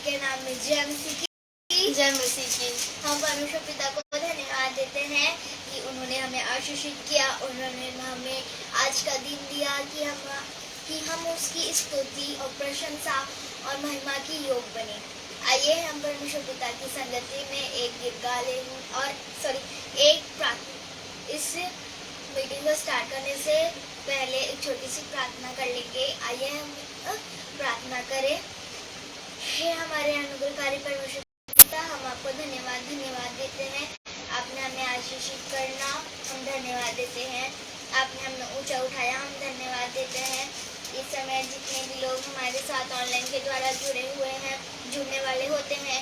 के नाम में जय मसीह की। हम परमेश्वर पिता को धन्यवाद देते हैं कि उन्होंने हमें आशीषित किया, उन्होंने हमें आज का दिन दिया कि हम उसकी स्तुति और प्रशंसा और महिमा की योग बने। आइए हम परमेश्वर पिता की संगति में एक गीत गा लें और एक प्रार्थना। इस मीटिंग को स्टार्ट करने से पहले एक छोटी सी प्रार्थना कर लेंगे। आइए हम प्रार्थना करें। हे हमारे अनुग्रहकारी परमेश्वर पिता, हम आपको धन्यवाद देते हैं। आपने हमें आशीषित करना, हम धन्यवाद देते हैं। आपने हमें ऊंचा उठाया, हम धन्यवाद देते हैं। इस समय जितने भी लोग हमारे साथ ऑनलाइन के द्वारा जुड़े हुए हैं, जुड़ने वाले होते हैं,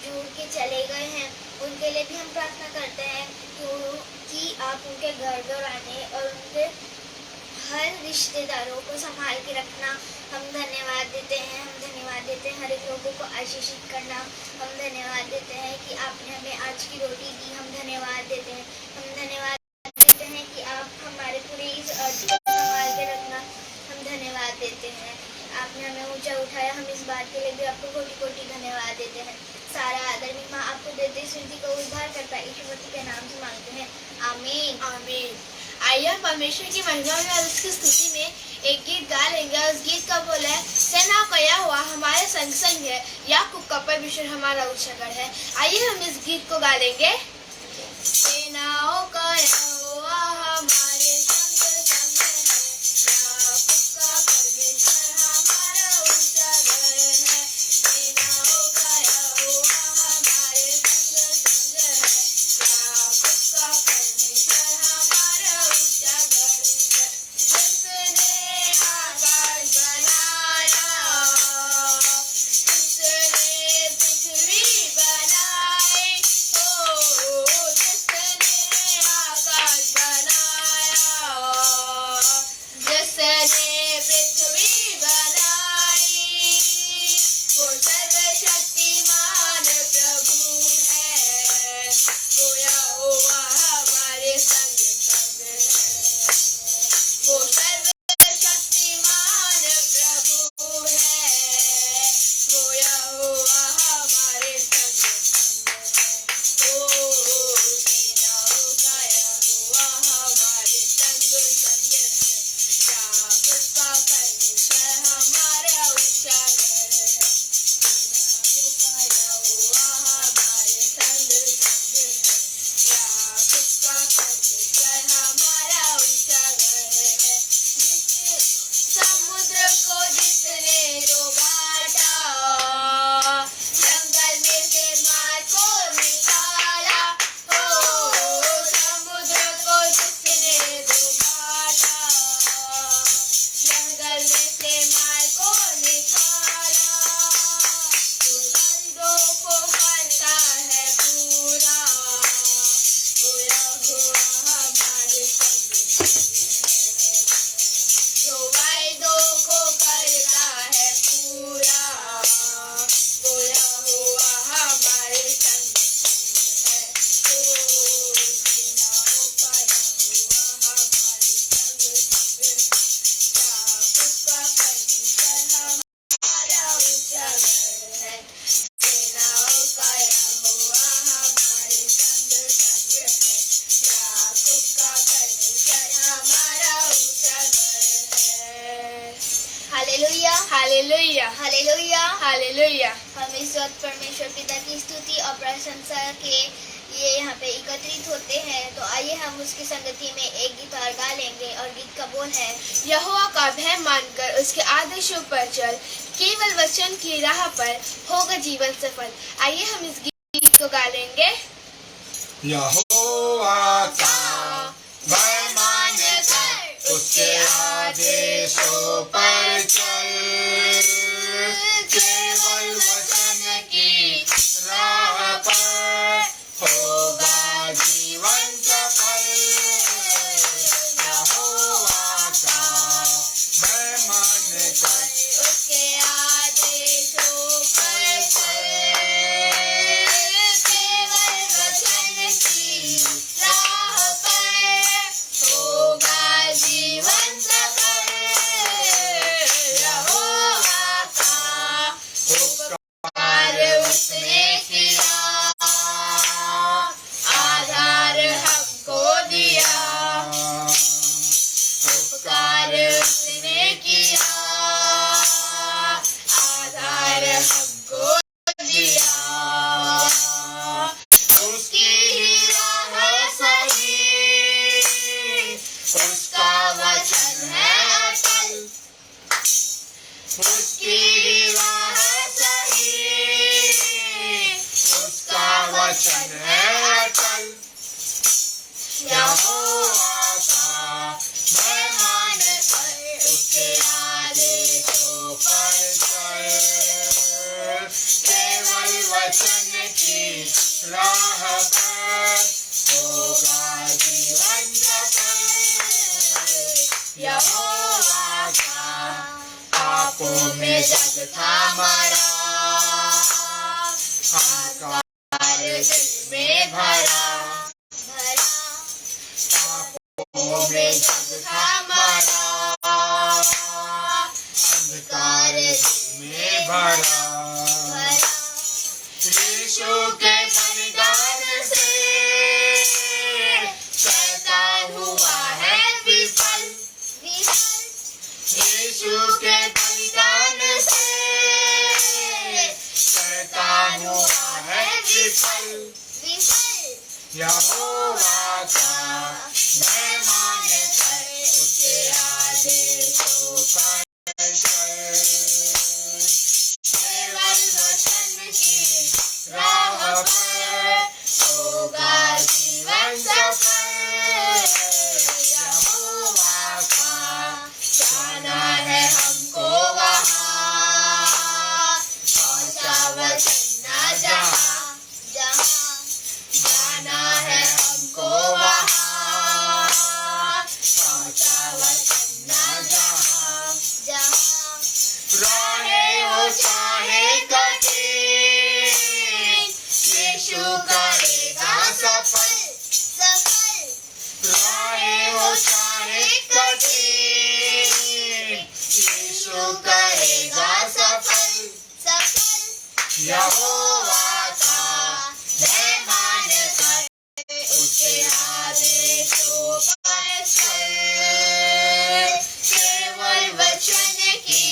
जुड़ के चले गए हैं, उनके लिए भी हम प्रार्थना करते हैं कि आप उनके घर आने और उनके हर रिश्तेदारों को संभाल के रखना। हम धन्यवाद देते हैं। हम धन्यवाद देते हैं हर एक लोगों को आशीषित करना। हम धन्यवाद देते हैं कि आपने हमें आज की रोटी दी। हम धन्यवाद देते हैं। हम धन्यवाद देते हैं कि आप हमारे पूरे इस अर्थ को संभाल के रखना। हम धन्यवाद देते हैं। आपने हमें ऊंचा उठाया, हम इस बात के लिए भी आपको कोटि कोटि धन्यवाद देते हैं। सारा आदर महिमा आपको देते इस विनती को उद्धार करता यीशु मसीह के नाम से मांगते हैं, आमीन आमीन। आइए हम परमेश्वर की महिमा में और उसकी स्तुति में एक गीत गा लेंगे। उस गीत का बोल है, सेना का यहोवा हमारे संग संग है, याकूब का परमेश्वर हमारा ऊंचा गढ़ है। आइए हम इस गीत को गा लेंगे। सेनाओं का यहोवा हमारे संग संग है, याकूब का परमेश्वर हमारा ऊंचा गढ़ है। सेनाओं का यहोवा हमारे संग संग है, याकूब का परमेश्वर हमारा ऊंचा गढ़ है। जिसने आकाश बनाया, जिसने पृथ्वी बनाई, जिसने आकाश बनाया, जिसने पृथ्वी बनाई, वो सर्वशक्तिमान प्रभु है, वो यहोवा हमारे संग संग है, वो सर्वशक्तिमान प्रभु है, वो यहोवा हमारे संग संग है। ओ सेनाओं का यहोवा हमारे संग संग है, याकूब का परमेश्वर हमारा ऊंचा गढ़ है। सेनाओं का यहोवा हमारे संग संग है, याकूब का परमेश्वर हमारा ऊंचा गढ़ है। समुद्र को जिसने दो बांटा, जंगल में से मार को निकाला, समुद्र को जिसने दो बांटा, जंगल में से मार को निकाला, तो दर्दों को करता है पूरा, वो यहोवा हमारे संग संग है, जो वायदों को करता है पूरा, वो यहोवा हमारे संग संग है। सेनाओं का यहोवा हमारे संग संग है, याकूब का परमेश्वर हमारा ऊंचा गढ़ है। सेनाओं का यहोवा हमारे संग संग है, याकूब का परमेश्वर हमारा ऊंचा गढ़ है। Hallelujah hallelujah hallelujah. हालेलुया। हम इस वक्त परमेश्वर पिता की स्तुति और प्रशंसा के लिए यहाँ पे एकत्रित होते हैं। तो आइए हम उसकी संगति में एक गीत और गा लेंगे और गीत का बोल है, यहोवा का भय मानकर उसके आदेशों पर चल, केवल वचन की राह पर होगा जीवन सफल। आइए हम इस गीत को गा लेंगे। यहोवा का भय मानकर उसके आदेशों पर चल, केवल वचन की राह पर होगा जीवन सफल। यहोवा का भय मानकर उसके आदेशों पर चल, केवल वचन की राह पर होगा जीवन सफल। यहोवा का उसने किया, आधार हमको दिया, उपकार उसने किया, आधार हमको दिया। उसकी ही राह सही, उसका वचन है अटल, उसकी ही राह सही, उसका वचन है अटल। यहोवा का मैं मानकर उसके आदेशों पर चल, केवल वचन की राह पर होगा जीवन सफल। यहोवा का पापों में जग था मरा, अंधकार दिल में भरा, पापों में जग था मरा, अंधकार दिल में भरा। यीशु के बलिदान से शैतान हुआ है विफल, यीशु के बलिदान से शैतान हुआ है विफल। यहोवा का मैं मानकर उसके आदेशों पर चल, केवल वचन की राह पर होगा जीवन सफल। यहोवा का जाना है हमको वहाँ, पहुँचा वचन न जहाँ, जाना है हमको वहाँ, पहुँचा वचन न जहाँ। राहें हो चाहे कठिन, यीशु करेगा सफल, राहें हो चाहे कठिन, यीशु करेगा सफल। यहोवा का मैं मानकर उसके आदेशों पर चल, केवल वचन की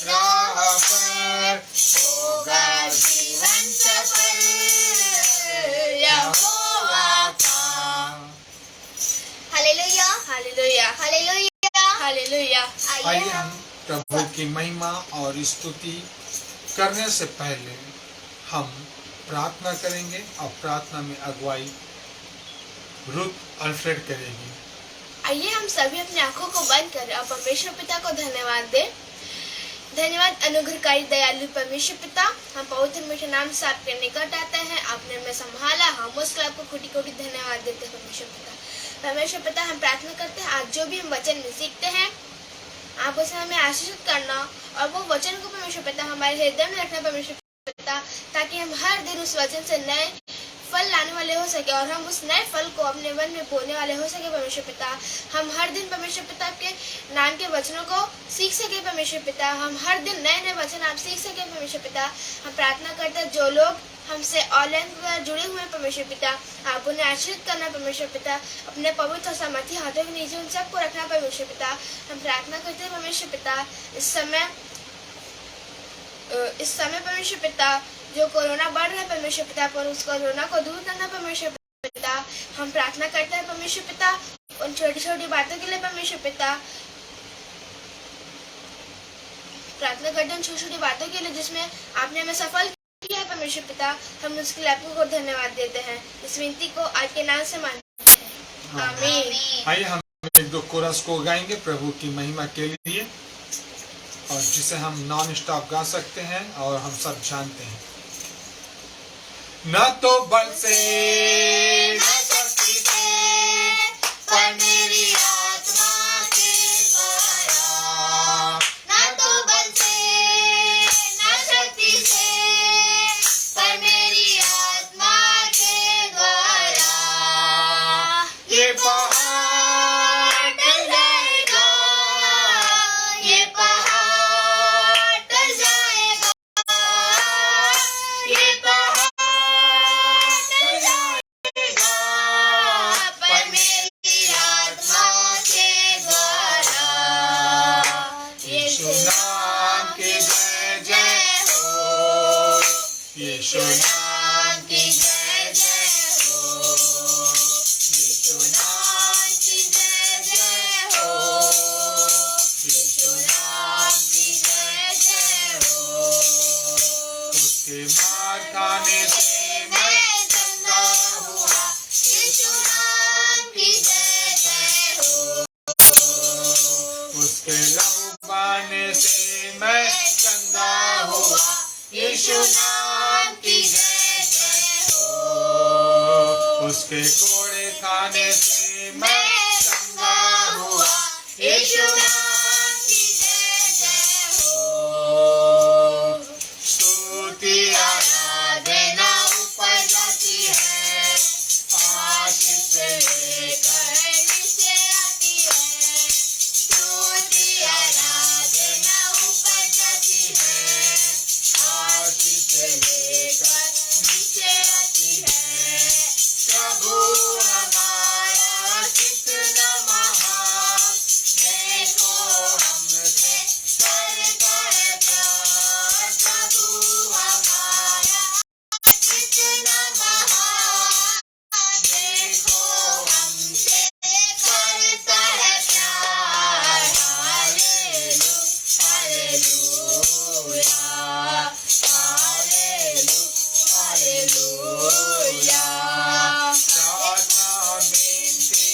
राह पर होगा जीवन सफल। यहोवा का। Hallelujah, hallelujah, hallelujah, hallelujah. आइए हम प्रभु की महिमा और स्तुति करने से पहले हम प्रार्थना करेंगे और प्रार्थना में अगुवाई रुथ अल्फ्रेड करेगी। आइए हम सभी अपनी आंखों को बंद करें और परमेश्वर पिता को धन्यवाद दें। धन्यवाद अनुग्रहकारी दयालु परमेश्वर पिता, हम पवित्र मीठे नाम से आपके निकट आते हैं। आपने हमें संभाला, हम उसके आपको कोटि कोटि धन्यवाद देते हैं परमेश्वर पिता। परमेश्वर पिता, हम प्रार्थना करते हैं आज जो भी हम वचन में सीखते हैं आप उसे हमें आशीषित करना और वो वचन को परमेश्वर पिता हमारे हृदय में रखना परमेश्वर पिता, ताकि हम हर दिन उस वचन से नए फल लाने वाले हो सके और हम उस नए फल को अपने मन में बोने वाले हो सके परमेश्वर पिता। हम हर दिन परमेश्वर पिता के नाम के वचनों को सीख सके परमेश्वर पिता। हम हर दिन नए नए वचन आप सीख सके परमेश्वर पिता। हम प्रार्थना करते हैं जो लोग हमसे ऑनलाइन द्वारा जुड़े हुए हैं परमेश्वर पिता, आप उन्हें आशीर्वाद करना परमेश्वर पिता। अपने पवित्र और सामर्थी हाथों के नीचे उन सबको रखना परमेश्वर पिता। हम प्रार्थना करते हैं परमेश्वर पिता इस समय परमेश्वर पिता जो कोरोना बढ़ रहा है परमेश्वर पिता, पर उस कोरोना को दूर करना परमेश्वर पिता। हम प्रार्थना करते हैं परमेश्वर पिता उन छोटी छोटी बातों के लिए परमेश्वर पिता, प्रार्थना करते हैं उन छोटी छोटी बातों के लिए जिसमें आपने हमें सफल किया है परमेश्वर पिता। हम उसके लिए आपको धन्यवाद देते हैं। इस विनती को आज के नाम से मानते हैं, आमीन। आइए हम एक दो कोरस को गाएंगे प्रभु की महिमा के लिए, और जिसे हम नॉन स्टॉप गा सकते हैं और हम सब जानते हैं। न तो बल से न शक्ति से, पर मेरी आत्मा के द्वारा। न तो बल से न शक्ति से, पर मेरी आत्मा के द्वारा। ये पहाड़ टल जाएगा, ये पहाड़ टल जाएगा, ये यीशु नाम की जय जय हो, यीशु नाम की जय जय हो, यीशु नाम की जय जय हो। उसके मार खाने से मैं चंगा हुआ, यीशु नाम की जय जय हो। उसके लहू बहाने से मैं चंगा हुआ, यीशु नाम की जय जय हो। उसके कोड़े खाने से मैं चंगा हुआ, यीशु नाम की जय जय हो। स्तुति आराधना ऊपर जाती है, आशीष लेकर नीचे आती है। स्तुति आराधना ऊपर जाती है, आशीष लेकर नीचे आती है। प्रभु हमारा कितना महान, देखो हमसे करता है प्यार। प्रभु हमारा कितना महान, देखो हमसे करता है प्यार। Hallelujah, hallelujah. प्रार्थना और बेनती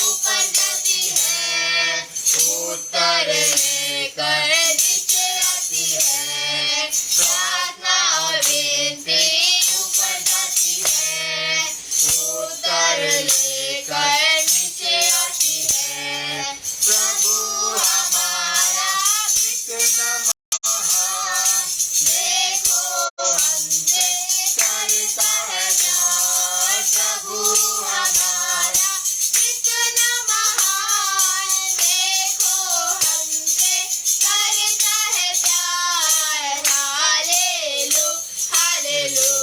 ऊपर जाती है, उत्तर लेकर नीचे आती है। प्रार्थना और बेनती ऊपर जाती है, उत्तर लेकर नीचे आती है। प्रभु हमारा कितना महान, देखो हमसे करता है प्यार। प्रभु हमारा कितना महान, देखो हमसे करता है प्यार। Hallelujah, hallelujah,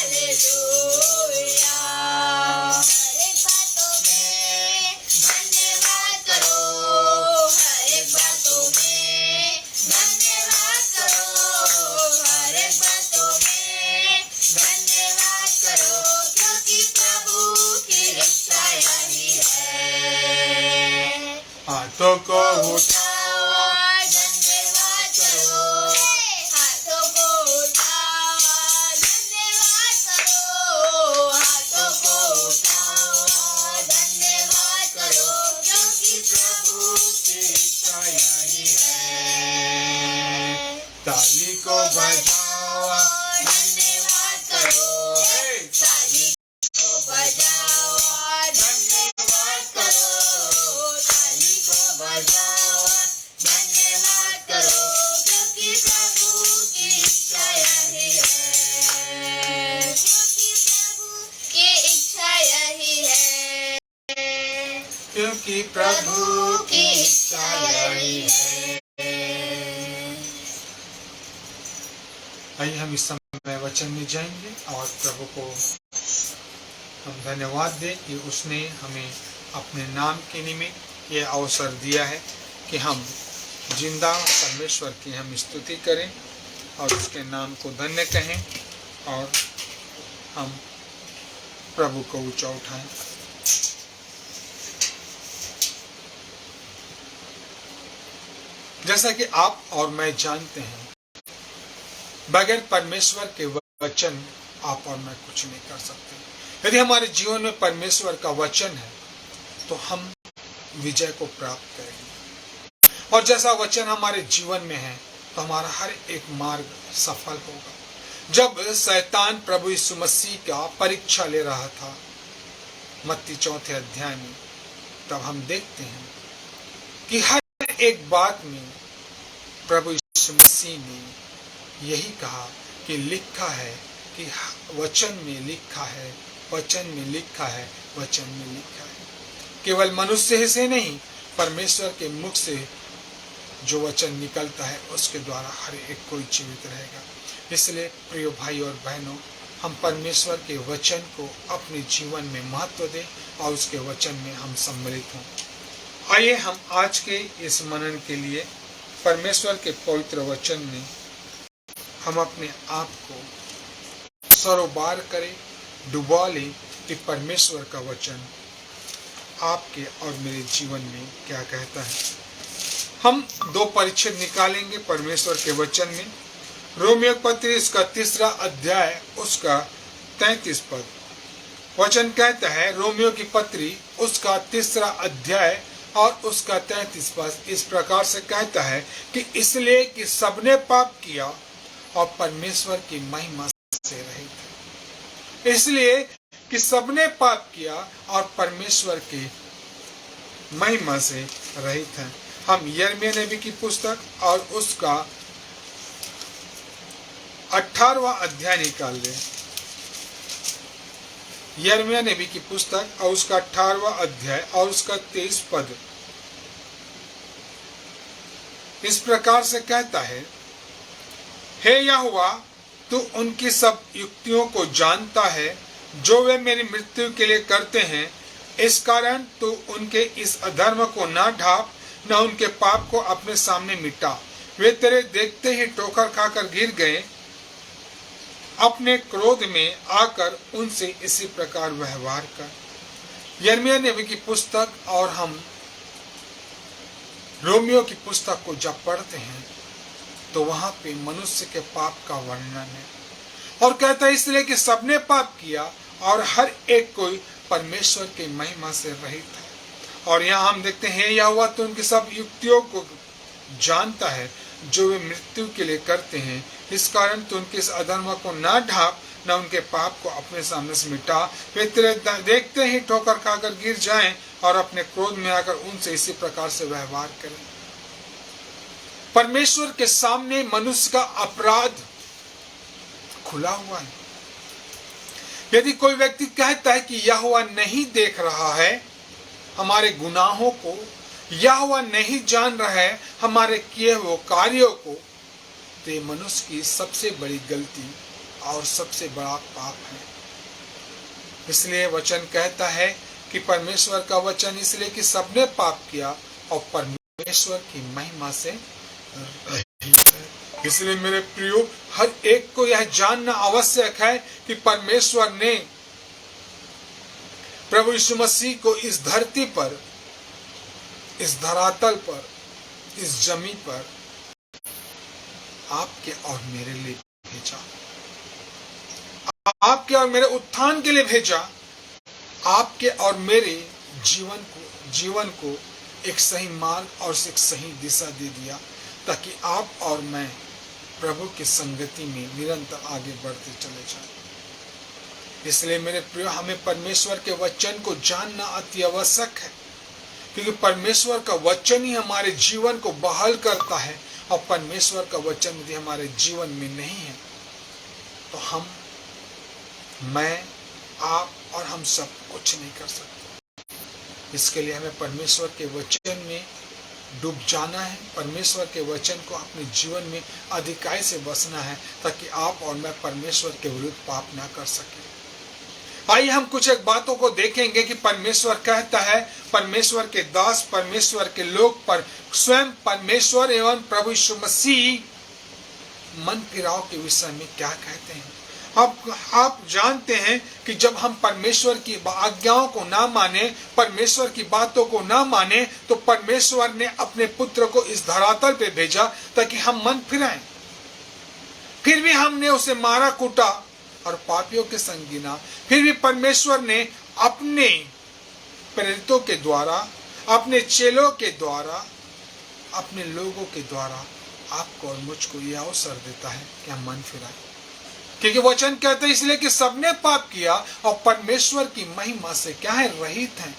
hallelujah. हर एक बातों में धन्यवाद करो, हर एक बातों में धन्यवाद करो, हर एक बातों में धन्यवाद करो, क्योंकि प्रभु की इच्छा यही है। हाथों को उठाओ और धन्यवाद करो, हाथों को उठाओ और धन्यवाद करो, हाथों को उठाओ और धन्यवाद करो, क्योंकि प्रभु की इच्छा यही है। ताली को बजाओ और धन्यवाद करो, ताली को बजाओ और धन्यवाद करो, ताली को बजाओ और धन्यवाद करो, क्योंकि प्रभु की इच्छा यही है, क्योंकि प्रभु की इच्छा यही है, क्योंकि प्रभु की इच्छा यही है। आइए हम इस समय वचन में जाएंगे और प्रभु को हम धन्यवाद दें कि उसने हमें अपने नाम के निमित्त ये अवसर दिया है कि हम जिंदा परमेश्वर की हम स्तुति करें और उसके नाम को धन्य कहें और हम प्रभु को ऊंचा उठाएं। जैसा कि आप और मैं जानते हैं, बगैर परमेश्वर के वचन आप और मैं कुछ नहीं कर सकते। यदि हमारे जीवन में परमेश्वर का वचन है तो हम विजय को प्राप्त करेंगे, और जैसा वचन हमारे जीवन में है तो हमारा हर एक मार्ग सफल होगा। जब शैतान प्रभु यीशु मसीह का परीक्षा ले रहा था मत्ती 4 अध्याय में, तब हम देखते हैं कि हर एक बात में प्रभु यीशु मसीह ने यही कहा कि लिखा है, कि वचन में लिखा है, वचन में लिखा है, वचन में लिखा है। केवल मनुष्य से नहीं, परमेश्वर के मुख से जो वचन निकलता है उसके द्वारा हर एक कोई जीवित रहेगा। इसलिए प्रिय भाई और बहनों, हम परमेश्वर के वचन को अपने जीवन में महत्व दें और उसके वचन में हम सम्मिलित हों। आइए हम आज के इस मनन के लिए परमेश्वर के पवित्र वचन में हम अपने आप को सरोबार करें, डुबा लें कि परमेश्वर का वचन आपके और मेरे जीवन में क्या कहता है। हम 2 परिच्छेद निकालेंगे परमेश्वर के वचन में। रोमियो पत्री इसका 3 अध्याय उसका 33 पद। वचन कहता है, रोमियो की पत्री उसका 3 अध्याय और उसका 33 पद इस प्रकार से कहता है कि इसलिए कि सबने पाप किया और परमेश्वर की महिमा से रहित है। इसलिए कि सबने पाप किया और परमेश्वर की महिमा से रहित है। हम यिर्मयाह नबी की पुस्तक और उसका 18वां अध्याय निकाल लें। यिर्मयाह नबी की पुस्तक और उसका 18वां अध्याय और उसका 23 पद इस प्रकार से कहता है, हे यहोवा, तू उनकी सब युक्तियों को जानता है जो वे मेरी मृत्यु के लिए करते हैं। इस कारण तू उनके इस अधर्म को न ढाप, न उनके पाप को अपने सामने मिटा। वे तेरे देखते ही ठोकर खाकर गिर गए। अपने क्रोध में आकर उनसे इसी प्रकार व्यवहार कर। यिर्मयाह नबी की पुस्तक और हम रोमियो की पुस्तक को जब पढ़ते हैं तो वहां पे मनुष्य के पाप का वर्णन है और कहता है इसलिए कि सबने पाप किया और हर एक कोई परमेश्वर की महिमा से रहित है। और यहाँ हम देखते हैं, यहोवा तो उनकी सब युक्तियों को जानता है जो वे मृत्यु के लिए करते हैं। इस कारण तो उनके इस अधर्म को न ढाप, न उनके पाप को अपने सामने से मिटा। वे तेरे देखते ही ठोकर खाकर गिर जाएं और अपने क्रोध में आकर उनसे इसी प्रकार से व्यवहार करें। परमेश्वर के सामने मनुष्य का अपराध खुला हुआ है। यदि कोई व्यक्ति कहता है कि यहोवा नहीं देख रहा है हमारे गुनाहों को, यहोवा नहीं जान रहा है हमारे किए हुए कार्यों को, तो ये मनुष्य की सबसे बड़ी गलती और सबसे बड़ा पाप है। इसलिए वचन कहता है कि परमेश्वर का वचन इसलिए कि सबने पाप किया और परमेश्वर की महिमा से रहित है। इसलिए मेरे प्रियो, हर एक को यह जानना आवश्यक है कि परमेश्वर ने प्रभु यीशु मसीह को इस धरती पर, इस धरातल पर, इस जमीन पर आपके और मेरे लिए भेजा, आपके और मेरे उत्थान के लिए भेजा, आपके और मेरे जीवन को एक सही मार्ग और एक सही दिशा दे दिया ताकि आप और मैं प्रभु की संगति में निरंतर आगे बढ़ते चले जाएं। इसलिए मेरे प्रिय, हमें परमेश्वर के वचन को जानना अति आवश्यक है, क्योंकि परमेश्वर का वचन ही हमारे जीवन को बहाल करता है और परमेश्वर का वचन यदि हमारे जीवन में नहीं है तो मैं, आप और हम सब कुछ नहीं कर सकते। इसके लिए हमें परमेश्वर के वचन में डूब जाना है, परमेश्वर के वचन को अपने जीवन में अधिकाई से बसना है ताकि आप और मैं परमेश्वर के विरुद्ध पाप ना कर सके। आइए हम कुछ एक बातों को देखेंगे कि परमेश्वर कहता है, परमेश्वर के दास, परमेश्वर के लोग पर स्वयं परमेश्वर एवं प्रभु यीशु मसीह मन फिराव के विषय में क्या कहते हैं। आप जानते हैं कि जब हम परमेश्वर की आज्ञाओं को ना माने, परमेश्वर की बातों को ना माने, तो परमेश्वर ने अपने पुत्र को इस धरातल पे भेजा ताकि हम मन फिराएं। फिर भी हमने उसे मारा कूटा और पापियों के संग गिना। फिर भी परमेश्वर ने अपने प्रेरितों के द्वारा, अपने चेलों के द्वारा, अपने लोगों के द्वारा आपको और मुझको यह अवसर देता है कि हम मन फिराएं, क्योंकि वचन कहते हैं इसलिए कि सबने पाप किया और परमेश्वर की महिमा से क्या है, रहित हैं।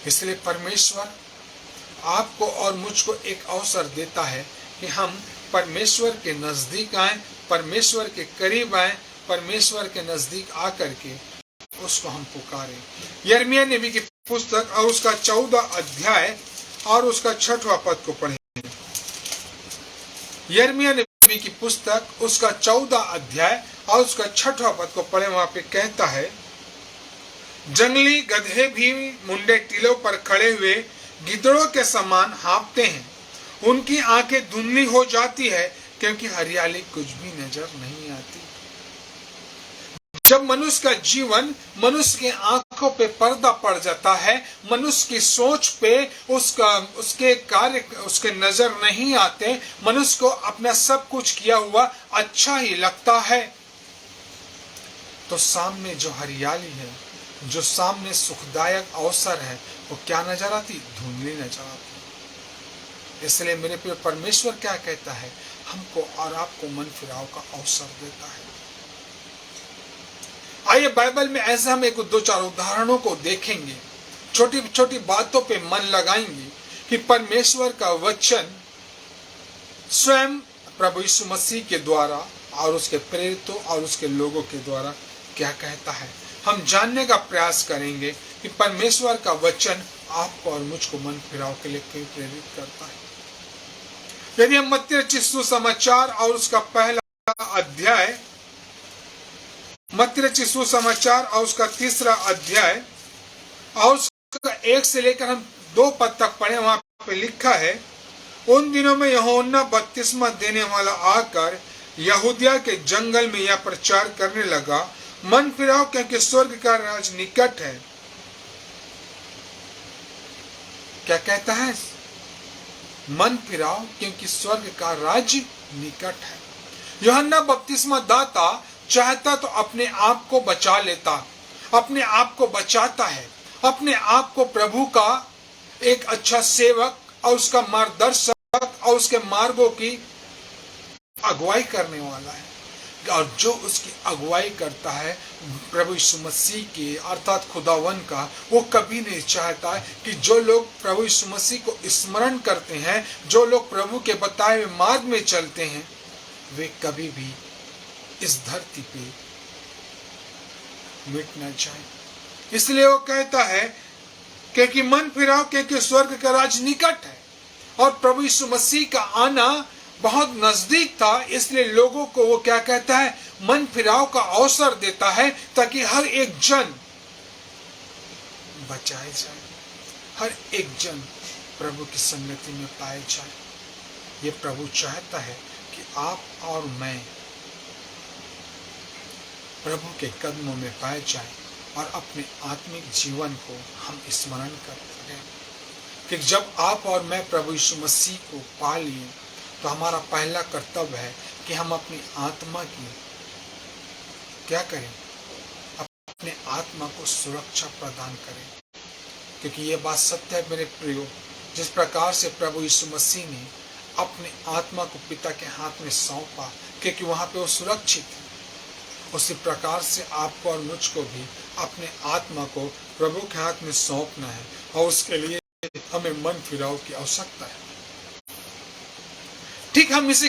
इसलिए परमेश्वर आपको और मुझको एक अवसर देता है कि हम परमेश्वर के नजदीक आए, परमेश्वर के करीब आए, परमेश्वर के नजदीक आकर के उसको हम पुकारें। यिर्मयाह नबी की पुस्तक और उसका 14 अध्याय और उसका 6वां पद को पढ़ें। यिर्मयाह नबी की पुस्तक उसका 14 अध्याय और उसका 6वां पद को पढ़े। वहां पे कहता है, जंगली गधे भी मुंडे टीलों पर खड़े हुए गिद्धड़ों के समान हाँफते हैं। उनकी आंखें धुंधली हो जाती है क्योंकि हरियाली कुछ भी नजर नहीं आती। जब मनुष्य का जीवन, मनुष्य के आंखों पे पर्दा पड़ जाता है, मनुष्य की सोच पे उसके कार्य उसके नजर नहीं आते, मनुष्य को अपना सब कुछ किया हुआ अच्छा ही लगता है, तो सामने जो हरियाली है, जो सामने सुखदायक अवसर है, वो क्या नजर आती? धुंधली नजर आती। इसलिए मेरे प्रिय परमेश्वर क्या कहता है? हमको और आपको मन फिराव का अवसर देता है। आइए बाइबल में ऐसे हम एक दो चार उदाहरणों को देखेंगे, छोटी छोटी बातों पे मन लगाएंगे कि परमेश्वर का वचन स्वयं प्रभु यीशु मसीह के द्वारा और उसके प्रेरितों और उसके लोगों के द्वारा क्या कहता है। हम जानने का प्रयास करेंगे कि परमेश्वर का वचन आपको और मुझको मन फिराव के लिए क्यों प्रेरित करता है। यदि हम मत्ती रचित सुसमाचार और उसका पहला अध्याय, मत्ती रचित सुसमाचार और उसका 3रा अध्याय और उसका 1 से लेकर हम 2 पद तक पढ़े, वहां पे लिखा है, उन दिनों में यूहन्ना बपतिस्मा देने वाला आकर यहूदिया के जंगल में यह प्रचार करने लगा, मन फिराओ क्योंकि स्वर्ग का राज निकट है। क्या कहता है? मन फिराओ क्योंकि स्वर्ग का राज्य निकट है। यूहन्ना बपतिस्मा दाता चाहता तो अपने आप को बचा लेता, अपने आप को बचाता है, अपने आप को प्रभु का एक अच्छा सेवक और उसका मार्गदर्शक और उसके मार्गों की अगुवाई करने वाला है। और जो उसकी अगुवाई करता है प्रभु यीशु मसीह के अर्थात खुदावन का, वो कभी नहीं चाहता है कि जो लोग प्रभु यीशु मसीह को स्मरण करते हैं, जो लोग प्रभु के बताए हुए मार्ग में चलते हैं, वे कभी भी इस धरती पे मिट न जाए। इसलिए वो कहता है क्योंकि मन फिराओ क्योंकि स्वर्ग का राज निकट है। और प्रभु यीशु मसीह का आना बहुत नजदीक था, इसलिए लोगों को वो क्या कहता है? मन फिराव का अवसर देता है ताकि हर एक जन बचाए जाए, हर एक जन प्रभु की संगति में पाए जाए। ये प्रभु चाहता है कि आप और मैं प्रभु के कदमों में पाए जाए और अपने आत्मिक जीवन को हम स्मरण कर सकें कि जब आप और मैं प्रभु यीशु मसीह को पा लिए तो हमारा पहला कर्तव्य है कि हम अपनी आत्मा की क्या करें? अपने आत्मा को सुरक्षा प्रदान करें। क्योंकि ये बात सत्य है मेरे प्रियो, जिस प्रकार से प्रभु यीशु मसीह ने अपने आत्मा को पिता के हाथ में सौंपा क्योंकि वहां पे वो सुरक्षित है, उसी प्रकार से आपको और मुझको भी अपने आत्मा को प्रभु के हाथ में सौंपना है और उसके लिए हमें मन फिराव की आवश्यकता है। ठीक हम इसी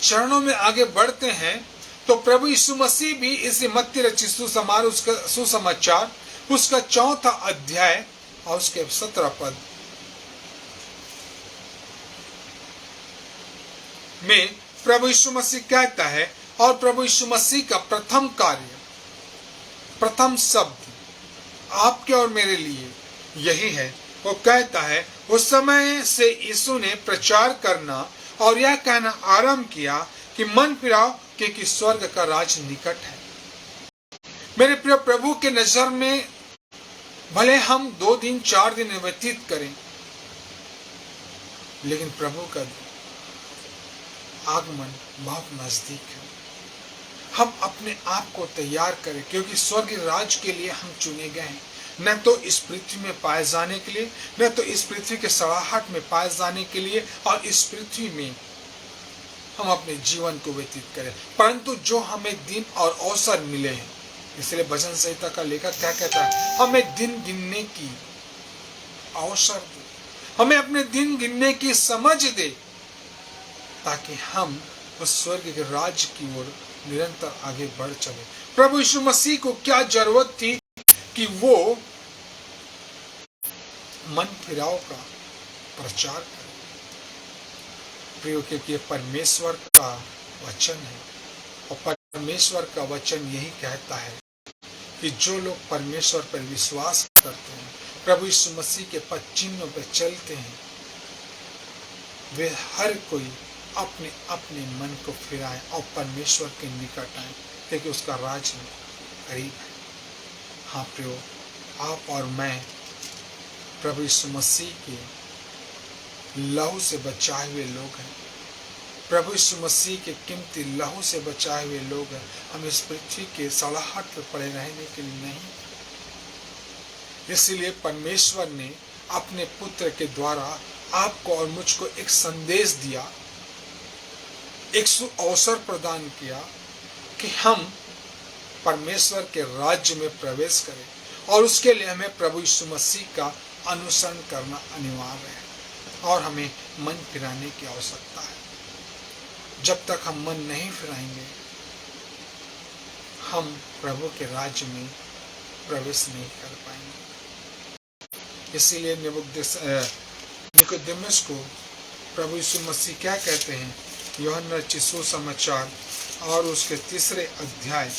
चरणों में आगे बढ़ते हैं तो प्रभु यीशु मसीह भी इसी मत्ती रचित सुसमाचार उसका 4था अध्याय और उसके 17 पद में प्रभु यीशु मसीह कहता है, और प्रभु यीशु मसीह का प्रथम कार्य, प्रथम शब्द आपके और मेरे लिए यही है। वो कहता है, उस समय से यीशु ने प्रचार करना और यह कहना आरंभ किया कि मन फिराओ क्योंकि स्वर्ग का राज निकट है। मेरे प्रिय प्रभु के नजर में भले हम 2 दिन 4 दिन व्यतीत करें, लेकिन प्रभु का आगमन बहुत नजदीक है। हम अपने आप को तैयार करें क्योंकि स्वर्ग राज के लिए हम चुने गए हैं, न तो इस पृथ्वी में पाए जाने के लिए, न तो इस पृथ्वी के सड़ाहट में पाए जाने के लिए और इस पृथ्वी में हम अपने जीवन को व्यतीत करें, परंतु जो हमें दिन और अवसर मिले हैं। इसलिए भजन संहिता का लेखक क्या कहता है? हमें दिन गिनने की अवसर दे, हमें अपने दिन गिनने की समझ दे, ताकि हम उस स्वर्ग के राज्य की ओर निरंतर आगे बढ़ चले। प्रभु यीशु मसीह को क्या जरूरत थी कि वो मन फिराव का प्रचार करे? प्रियो, क्योंकि परमेश्वर का वचन है और परमेश्वर का वचन यही कहता है कि जो लोग परमेश्वर पर विश्वास करते हैं, प्रभु यीशु मसीह के पद चिन्हों पर चलते हैं, वे हर कोई अपने अपने मन को फिराए और परमेश्वर के निकट आए, क्योंकि उसका राज करीब है। हाँ प्रियो, आप और मैं प्रभु यीशु मसीह के लहू से बचाए हुए लोग हैं। प्रभु यीशु मसीह के कीमती लहू से बचाए हुए लोग हैं। हम इस पृथ्वी के सड़ाहट पर पड़े रहने के लिए नहीं। इसलिए परमेश्वर ने अपने पुत्र के द्वारा आपको और मुझको एक संदेश दिया, एक अवसर प्रदान किया कि हम परमेश्वर के राज्य में प्रवेश करें, और उसके लिए हमें प्रभु यीशु मसीह का अनुसरण करना अनिवार्य है और हमें मन फिराने की आवश्यकता है। जब तक हम मन नहीं फिराएंगे, हम प्रभु के राज्य में प्रवेश नहीं कर पाएंगे। इसीलिए निकोदेमुस को प्रभु यीशु मसीह क्या कहते हैं? यूहन्ना रचित सुसमाचार और उसके 3 अध्याय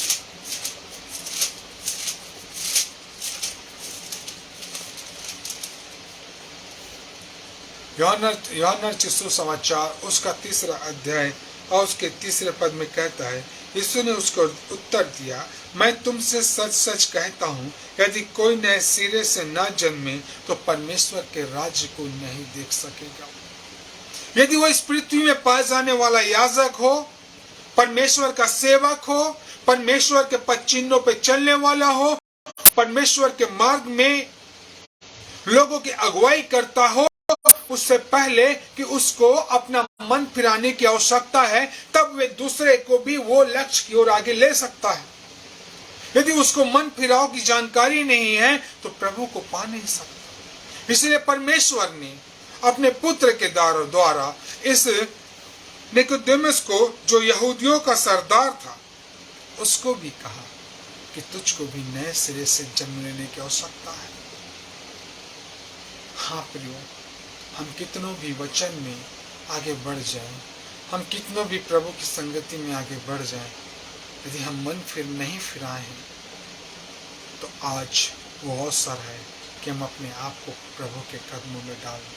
यूहन्ना रचित सुसमाचार उसका 3 अध्याय और उसके 3 पद में कहता है, यीशु ने उसको उत्तर दिया, मैं तुमसे सच सच कहता हूँ, यदि कोई नए सिरे से न जन्मे तो परमेश्वर के राज्य को नहीं देख सकेगा। यदि वो इस पृथ्वी में पाए जाने वाला याजक हो, परमेश्वर का सेवक हो, परमेश्वर के पद चिन्हों पे चलने वाला हो, परमेश्वर के मार्ग में लोगों की अगुवाई करता हो, उससे पहले कि उसको अपना मन फिराने की आवश्यकता है, तब वे दूसरे को भी वो लक्ष्य की ओर आगे ले सकता है। यदि उसको मन फिराव की जानकारी नहीं है तो प्रभु को पा नहीं सकता। इसलिए परमेश्वर ने अपने पुत्र के द्वारा इस निकोदेमुस को, जो यहूदियों का सरदार था, उसको भी कहा कि तुझको भी नए सिरे से जन्म लेने की आवश्यकता है। हाँ प्रियो, हम कितनों भी वचन में आगे बढ़ जाएं, हम कितनों भी प्रभु की संगति में आगे बढ़ जाएं, यदि हम मन फिर नहीं फिराए हैं तो आज वो अवसर है कि हम अपने आप को प्रभु के कदमों में डालें।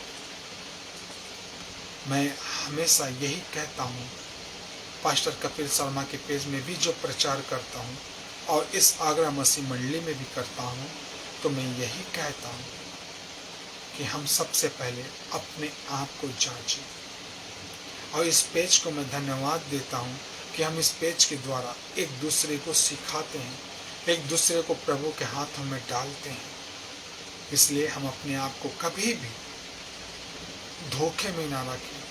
मैं हमेशा यही कहता हूँ, पास्टर कपिल शर्मा के पेज में भी जो प्रचार करता हूँ और इस आगरा मसीह मंडली में भी करता हूँ, तो मैं यही कहता हूँ कि हम सबसे पहले अपने आप को जांचें। और इस पेज को मैं धन्यवाद देता हूँ कि हम इस पेज के द्वारा एक दूसरे को सिखाते हैं, एक दूसरे को प्रभु के हाथों में डालते हैं। इसलिए हम अपने आप को कभी भी धोखे में ना रखें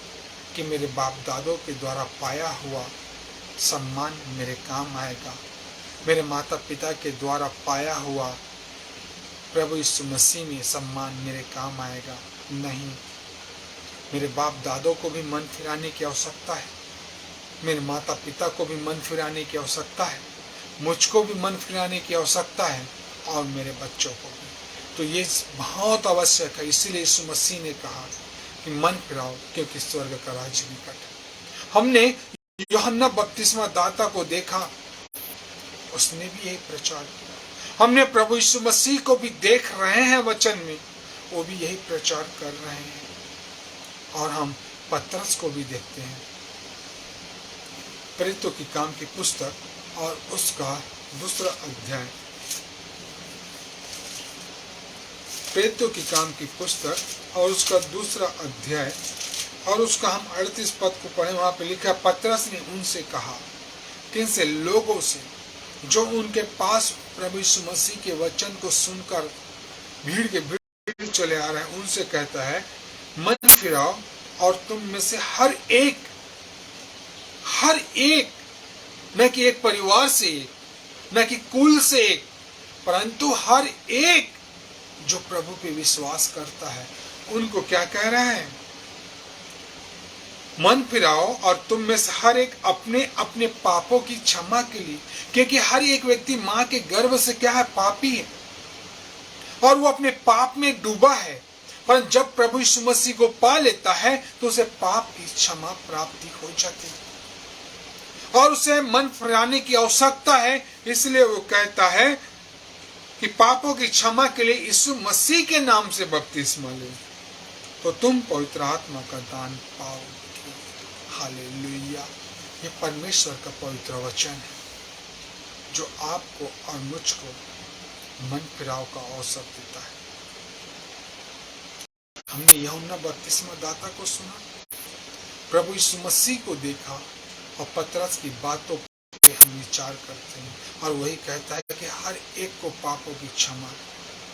कि मेरे बाप दादों के द्वारा पाया हुआ सम्मान मेरे काम आएगा, मेरे माता पिता के द्वारा पाया हुआ प्रभु यीशु मसीह में सम्मान मेरे काम आएगा। नहीं, मेरे बाप दादों को भी मन फिराने की आवश्यकता है, मेरे माता पिता को भी मन फिराने की आवश्यकता है, मुझको भी मन फिराने की आवश्यकता है और मेरे बच्चों को भी। तो ये बहुत आवश्यक है। इसीलिए यीशु मसीह ने कहा कि मन फिराओ, क्योंकि स्वर्ग का राज्य निकट है। हमने यूहन्ना बपतिस्मा दाता को देखा, उसने भी यही प्रचार किया। हमने प्रभु यीशु मसीह को भी देख रहे हैं वचन में, वो भी यही प्रचार कर रहे हैं। और हम पतरस को भी देखते हैं, प्रेरितों की काम की पुस्तक और उसका 2 अध्याय, प्रेरितों की काम की पुस्तक और उसका 2 अध्याय और उसका हम 38 पद को पढ़े। वहां पे लिखा, पतरस ने उनसे कहा, किन से? लोगों से जो उनके पास प्रभु यीशु मसीह के वचन को सुनकर भीड़ के भीड़ चले आ रहे हैं, उनसे कहता है, मन फिराओ और तुम में से हर एक, न कि एक परिवार से एक, न कि कुल से एक, परंतु हर एक जो प्रभु पे विश्वास करता है, उनको क्या कह रहे हैं? मन फिराओ और तुम में से हर एक अपने अपने पापों की क्षमा के लिए, क्योंकि हर एक व्यक्ति मां के गर्भ से क्या है? पापी है और वो अपने पाप में डूबा है। पर जब प्रभु यीशु मसीह को पा लेता है तो उसे पाप की क्षमा प्राप्ति हो जाती है और उसे मन फिराने की आवश्यकता है। इसलिए वो कहता है कि पापों की क्षमा के लिए यीशु मसीह के नाम से बपतिस्मा लो, तो तुम पवित्र आत्मा का दान पाओगे। हालेलुया। ये परमेश्वर का पवित्र वचन है जो आपको और मुझको मन फिराव का अवसर देता है। हमने यूहन्ना बपतिस्मा दाता को सुना, प्रभु यीशु मसीह को देखा और पतरस की बातों पे हम विचार करते हैं, और वही कहता है कि हर एक को पापों की क्षमा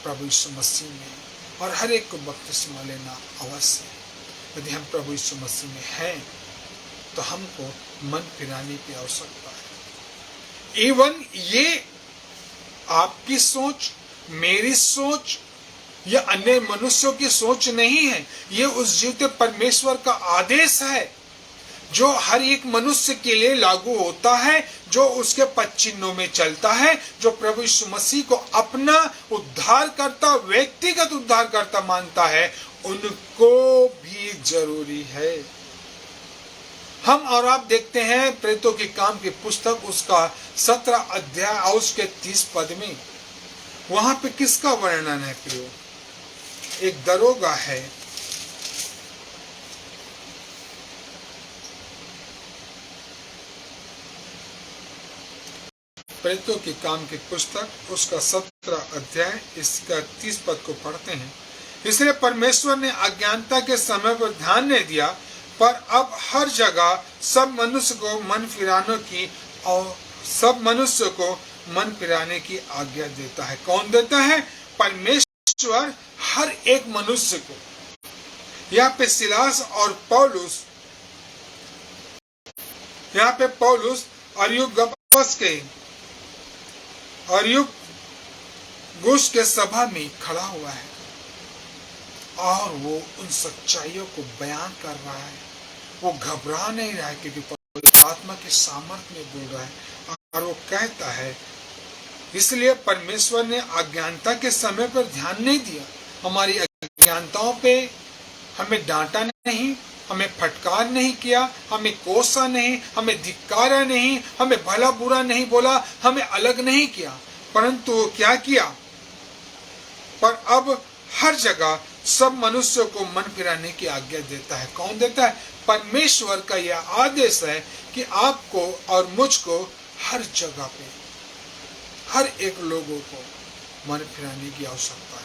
प्रभु यीशु मसीह में, और हर एक को बपतिस्मा लेना अवश्य है। यदि हम प्रभु यीशु मसीह में हैं तो हमको मन फिराने की आवश्यकता है। इवन ये आपकी सोच, मेरी सोच या अन्य मनुष्यों की सोच नहीं है, ये उस जीवते परमेश्वर का आदेश है जो हर एक मनुष्य के लिए लागू होता है, जो उसके पद चिन्हों में चलता है, जो प्रभु यीशु मसीह को अपना उद्धारकर्ता, व्यक्तिगत उद्धारकर्ता मानता है, उनको भी जरूरी है। हम और आप देखते हैं प्रेतों के काम की पुस्तक उसका 17 अध्याय और उसके 30 पद में, वहां पे किसका वर्णन है प्रियो? एक दरोगा है, प्रेतों के काम की पुस्तक उसका 17 अध्याय इसका 30 पद को पढ़ते हैं। इसलिए परमेश्वर ने अज्ञानता के समय पर ध्यान नहीं दिया, पर अब हर जगह सब मनुष्य को मन फिराने की आज्ञा देता है। कौन देता है? परमेश्वर हर एक मनुष्य को। यहाँ पे सिलास और पौलुस, यहाँ पे पौलुस अरियुगुस के सभा में खड़ा हुआ है और वो उन सच्चाइयों को बयान कर रहा है। वो घबरा नहीं रहा है क्योंकि पवित्र आत्मा के सामर्थ्य में बोल रहा है, और वो कहता है इसलिए परमेश्वर ने अज्ञानता के समय पर ध्यान नहीं दिया। हमारी अज्ञानताओं पे हमें डांटा नहीं, हमें फटकार नहीं किया, हमें कोसा नहीं, हमें धिक्कारा नहीं, हमें भला बुरा नहीं बोला, हमें अलग नहीं किया, परंतु वो क्या किया? पर अब हर जगह सब मनुष्यों को मन फिराने की आज्ञा देता है। कौन देता है? परमेश्वर का यह आदेश है कि आपको और मुझको हर जगह पे हर एक लोगों को मन फिराने की आवश्यकता है।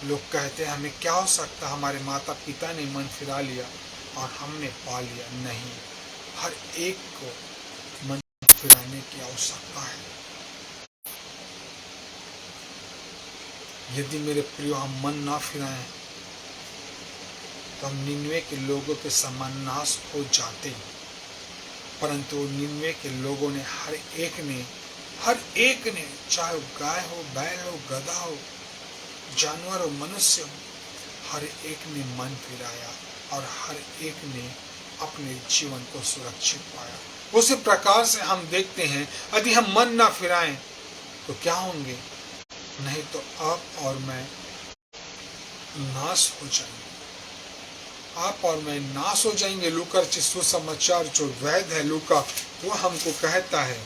लोग कहते हैं हमें क्या हो सकता, हमारे माता पिता ने मन फिरा लिया और हमने पा लिया। नहीं, हर एक को मन फिराने की आवश्यकता है। यदि मेरे प्रियो हम मन ना फिराएं तो हम निन्वे के लोगों के समान नाश हो जाते, परंतु निन्वे के लोगों ने हर एक ने चाहे वो गाय हो, बैल हो, गधा हो, जानवर हो, मनुष्य हो, हर एक ने मन फिराया और हर एक ने अपने जीवन को सुरक्षित पाया। उसी प्रकार से हम देखते हैं यदि हम मन ना फिराएं तो क्या होंगे? नहीं तो आप और मैं नाश हो जाएंगे। आप और मैं नाश हो जाएंगे। लूका सुसमाचार जो वैध है लूका, वो हमको कहता है,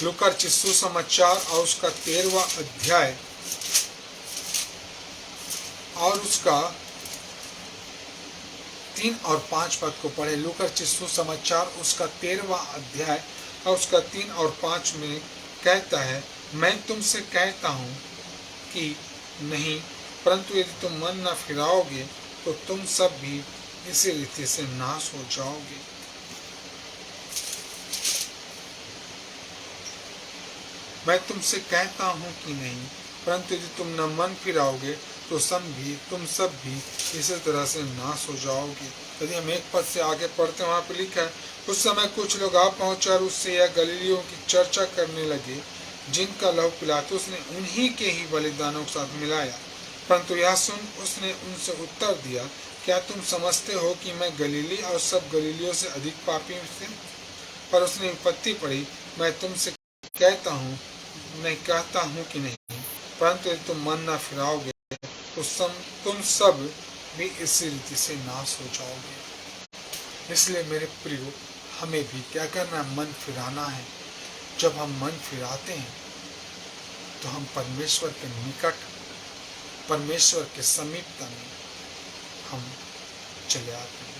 लूका सुसमाचार और उसका 13वां अध्याय और उसका 3 और 5 पद को पढ़े। लूका सुसमाचार उसका 13वां अध्याय और उसका 3 और 5 में कहता है, मैं तुमसे कहता हूं कि नहीं, परंतु यदि तुम मन न फिराओगे तो तुम सब भी इसी रीति से नाश हो जाओगे। मैं तुमसे कहता हूं कि नहीं, परंतु यदि तुम न मन फिराओगे तो तुम सब भी इसी तरह से नाश हो जाओगे। यदि हम एक पद से आगे पढ़ते हैं, वहां पर लिखा है, उस समय कुछ लोग आ पहुंचे और उससे यह गलीलियों की चर्चा करने लगे जिनका लहू पिलातुस ने उन्हीं के ही बलिदानों के साथ मिलाया। परंतु यह सुन उसने उनसे उत्तर दिया, क्या तुम समझते हो कि मैं गलीली और सब गलीलियों से अधिक पापी से? पर उसने विपत्ति पड़ी, मैं तुमसे कहता हूँ कि नहीं, परंतु यदि तुम मन न फिराओगे तो तुम सब भी इसी रीति से नाश हो जाओगे। इसलिए मेरे प्रियो, हमें भी क्या करना है? मन फिराना है। जब हम मन फिराते हैं तो हम परमेश्वर के निकट, परमेश्वर के समीपता में हम चले आते हैं।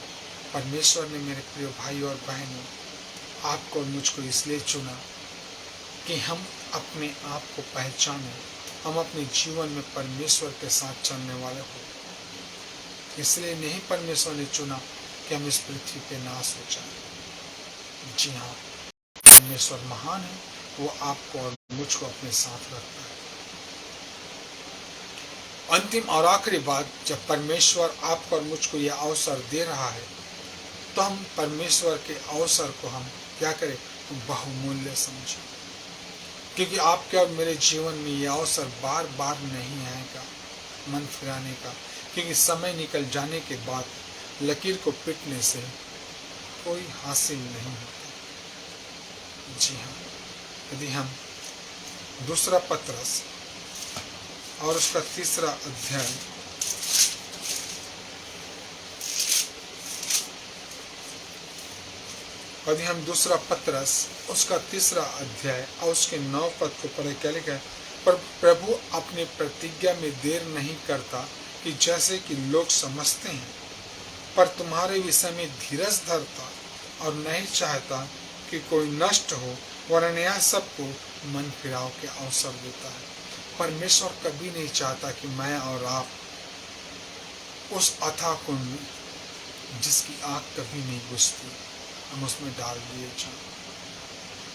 परमेश्वर ने मेरे प्रिय भाई और बहनों आपको और मुझको इसलिए चुना कि हम अपने आप को पहचानें, हम अपने जीवन में परमेश्वर के साथ चलने वाले हो। इसलिए नहीं परमेश्वर ने चुना कि हम इस पृथ्वी पे नाश हो जाए। जी हाँ, परमेश्वर महान है, वो आपको और मुझको अपने साथ रखता है। अंतिम और आखिरी बात, जब परमेश्वर आपको और मुझको यह अवसर दे रहा है तो हम परमेश्वर के अवसर को हम क्या करें, बहुमूल्य समझें, क्योंकि आपके और मेरे जीवन में यह अवसर बार बार नहीं आएगा मन फिराने का, क्योंकि समय निकल जाने के बाद लकीर को पीटने से कोई हासिल नहीं होता। जी हाँ, यदि हम दूसरा पत्रस और उसका तीसरा अध्याय यदि हम दूसरा पत्रस उसका तीसरा अध्याय और उसके 9 पद को पढ़े, क्या लिखा है? पर प्रभु अपनी प्रतिज्ञा में देर नहीं करता कि जैसे कि लोग समझते हैं, पर तुम्हारे विषय में धीरज धरता और नहीं चाहता कि कोई नष्ट हो, वरन यह सबको मन फिराव के अवसर देता है। परमेश्वर कभी नहीं चाहता कि मैं और आप उस अथाह कुंड में जिसकी आग कभी नहीं बुझती हम उसमें डाल दिए जाएं।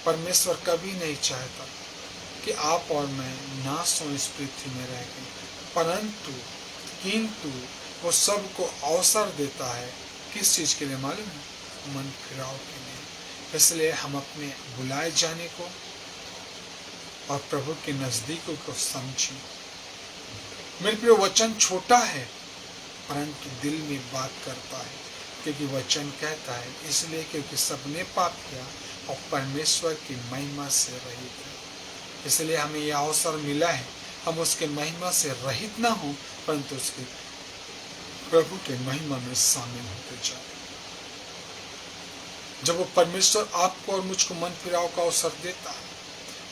परमेश्वर कभी नहीं चाहता कि आप और मैं नाश हो इस पृथ्वी में रह गए, किंतु वो सबको अवसर देता है। किस चीज के लिए मालूम है? मन फिराव के लिए। इसलिए हम अपने बुलाए जाने को और प्रभु के नजदीकों को समझें। मेरे प्रिय, वचन छोटा है परंतु दिल में बात करता है, क्योंकि वचन कहता है इसलिए क्योंकि सबने पाप किया और परमेश्वर की महिमा से रहित है। इसलिए हमें यह अवसर मिला है, हम उसके महिमा से रहित ना हो परंतु उसके प्रभु के महिमा में शामिल होते जाए। जब वो परमेश्वर आपको और मुझको मन फिराव का अवसर देता है,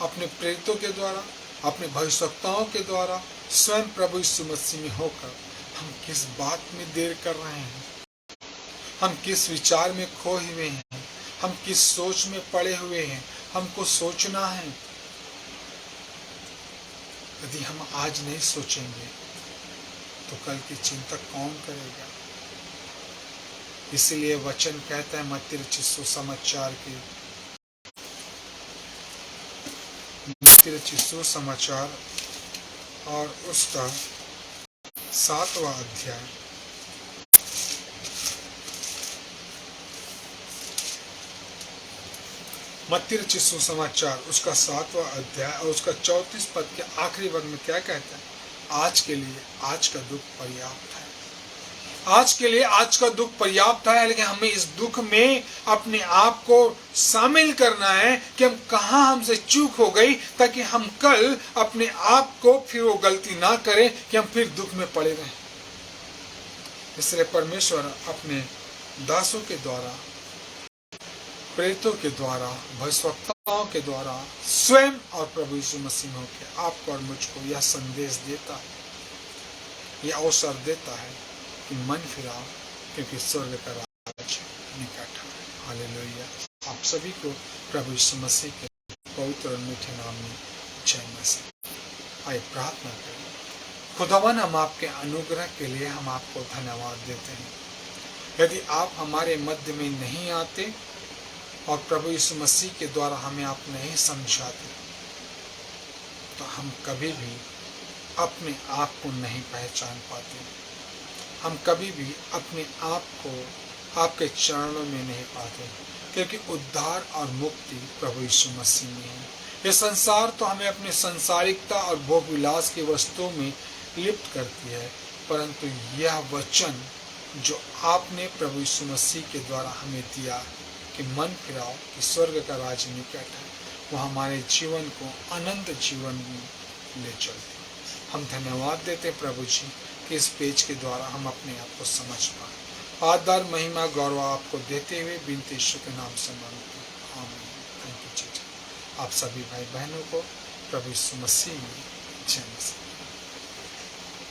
अपने प्रेरितों के द्वारा, अपने भविष्यवक्ताओं के द्वारा, स्वयं प्रभु यीशु मसीह में होकर हम किस बात में देर कर रहे हैं, हम किस विचार में खोए हुए हैं, हम किस सोच में पड़े हुए हैं, हमको सोचना है। यदि हम आज नहीं सोचेंगे तो कल की चिंता कौन करेगा? इसलिए वचन कहता है मत्ती रचित सुसमाचार और उसका 7वां अध्याय मत्ती रचित सुसमाचार उसका 7वां अध्याय और उसका 34 पद के आखिरी वर्ग में क्या कहता है? आज के लिए आज का दुख पर्याप्त है। आज के लिए आज का दुख पर्याप्त है, लेकिन हमें इस दुख में अपने आप को शामिल करना है कि हम कहाँ हमसे चूक हो गई, ताकि हम कल अपने आप को फिर वो गलती ना करें कि हम फिर दुख में पड़े रहें। इसलिए परमेश्वर अपने दासों के द्वारा, प्रेरितों के द्वारा, भविष्यवक्ताओं के द्वारा, स्वयं और प्रभु यीशु मसीह के आपको और मुझको यह संदेश देता है, यह अवसर देता है कि मन फिराओ, क्योंकि स्वर्ग का राज निकट है। हालेलुया। आप सभी को प्रभु यीशु मसीह के पवित्र और मीठे नाम में जय मसीह। आइए प्रार्थना करें। खुदावन, हम आपके अनुग्रह के लिए हम आपको धन्यवाद देते हैं। यदि आप हमारे मध्य में नहीं आते और प्रभु यीशु मसीह के द्वारा हमें आप नहीं समझाते तो हम कभी भी अपने आप को नहीं पहचान पाते, हम कभी भी अपने आप को आपके चरणों में नहीं पाते, क्योंकि उद्धार और मुक्ति प्रभु यीशु मसीह में है। ये संसार तो हमें अपनी सांसारिकता और भोग विलास की वस्तुओं में लिप्त करती है, परंतु यह वचन जो आपने प्रभु यीशु मसीह के द्वारा हमें दिया कि मन फिराओ कि स्वर्ग का राज निकट है, वो हमारे जीवन को अनंत जीवन में ले चलते। हम धन्यवाद देते प्रभु जी कि इस पेज के द्वारा हम अपने आप को समझ पाए। आदर महिमा गौरव आपको देते हुए बिनती यीशु के नाम से मांगते हैं। आमीन। Thank you Jesus. आप सभी भाई बहनों को प्रभु यीशु मसीह में जय मसीह।